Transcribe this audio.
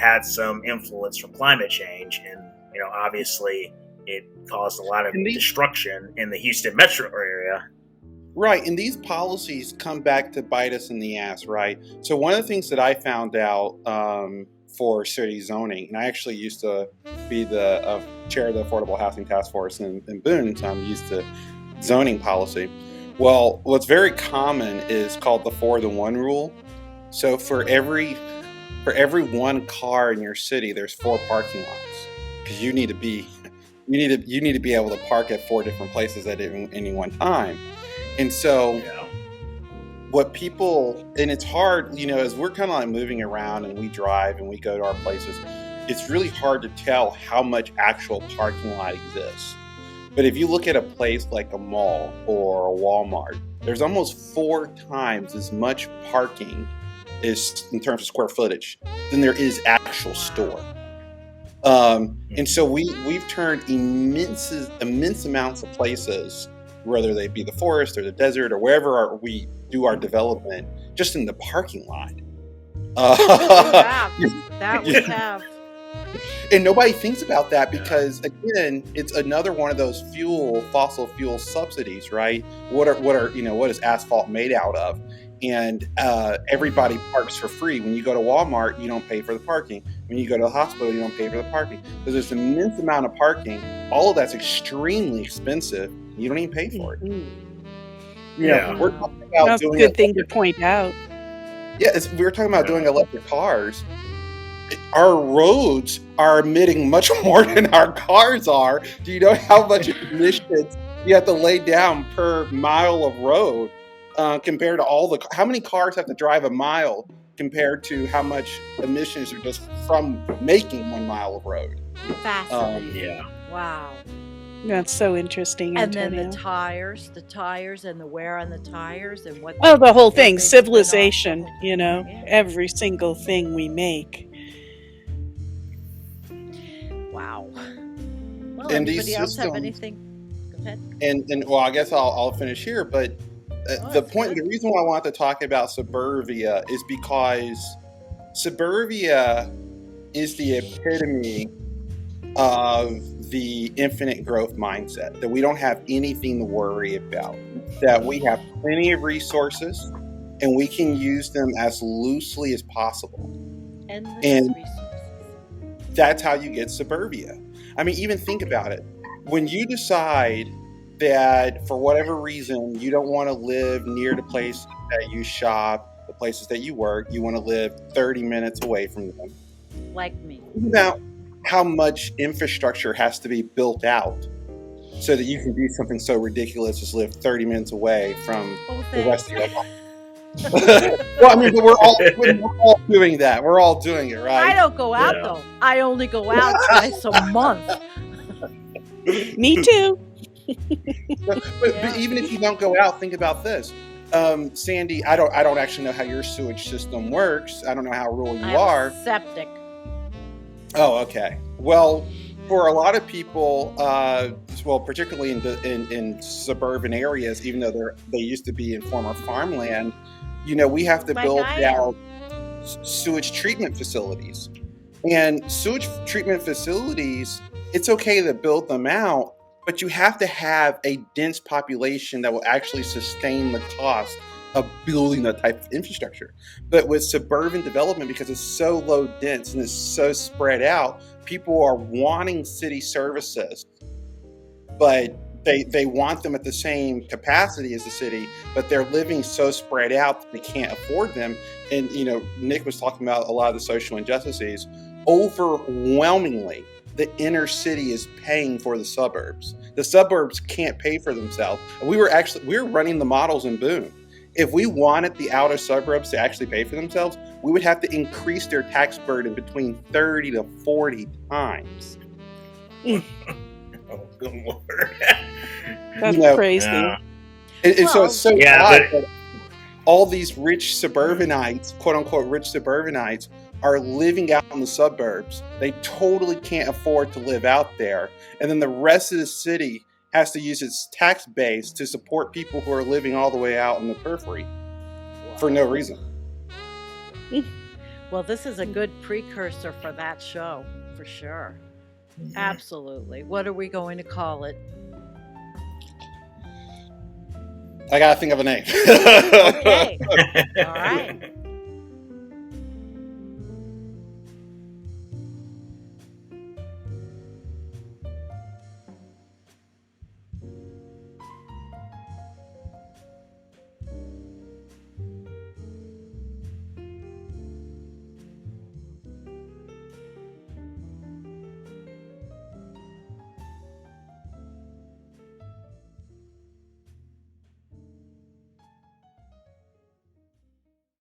had some influence from climate change, and obviously it caused a lot of destruction in the Houston metro area. Right, and these policies come back to bite us in the ass, right? So one of the things that I found out for city zoning, and I actually used to be the chair of the Affordable Housing Task Force in Boone, so I'm used to zoning policy. Well, what's very common is called the 4-to-1 rule. So for every one car in your city, there's 4 parking lots, because you need to be able to park at 4 different places at any one time. And so what people, and it's hard, as we're kind of like moving around and we drive and we go to our places, it's really hard to tell how much actual parking lot exists. But if you look at a place like a mall or a Walmart, there's almost 4 times as much parking is in terms of square footage than there is actual store. And so we've turned immense amounts of places, whether they be the forest or the desert or wherever we do our development, just in the parking lot. That we have. And nobody thinks about that because, again, it's another one of those fossil fuel subsidies, right? What is asphalt made out of? And everybody parks for free. When you go to Walmart, you don't pay for the parking. When you go to the hospital, you don't pay for the parking. So there's an immense amount of parking. All of that's extremely expensive. You don't even pay for it. We're talking about that's a good thing to point out. Yeah, we're talking about doing electric cars. Our roads are emitting much more than our cars are. Do you know how much emissions you have to lay down per mile of road compared to how many cars have to drive a mile compared to how much emissions are just from making 1 mile of road? Fascinating. Wow. That's so interesting. And Antonio. then the tires and the wear on the tires and what. Well, the whole thing, civilization, every single thing we make. Wow. Well, And anybody else have anything? Go ahead. And well, I guess I'll finish here, but the reason why I want to talk about Suburbia is because Suburbia is the epitome of the infinite growth mindset, that we don't have anything to worry about, that we have plenty of resources and we can use them as loosely as possible. Endless resources. That's how you get Suburbia. I mean, even think about it. When you decide that for whatever reason you don't want to live near the places that you shop, the places that you work, you want to live 30 minutes away from them. Like me. Think about how much infrastructure has to be built out so that you can do something so ridiculous as live 30 minutes away from the rest of your life. Well, I mean, but we're all doing that. We're all doing it, right? I don't go out though. I only go out twice a month. Me too. But even if you don't go out, think about this. Sandy, I don't actually know how your sewage system works. I don't know how rural you are. Septic. Oh, okay. Well, for a lot of people, particularly in suburban areas, even though they used to be in former farmland, we have to build out sewage treatment facilities. And sewage treatment facilities, it's okay to build them out, but you have to have a dense population that will actually sustain the cost of building that type of infrastructure. But with suburban development, because it's so low dense and it's so spread out, people are wanting city services, but they want them at the same capacity as the city, but they're living so spread out that they can't afford them. And Nick was talking about a lot of the social injustices. Overwhelmingly, the inner city is paying for the suburbs. The suburbs can't pay for themselves. We were running the models in Boone. If we wanted the outer suburbs to actually pay for themselves, we would have to increase their tax burden between 30 to 40 times. Oh, good Lord. That's crazy. Yeah. And so it's so odd that all these rich suburbanites, quote unquote rich suburbanites, are living out in the suburbs. They totally can't afford to live out there. And then the rest of the city has to use its tax base to support people who are living all the way out in the periphery for no reason. Well, this is a good precursor for that show, for sure. Absolutely. What are we going to call it? I gotta think of a name. Okay. All right.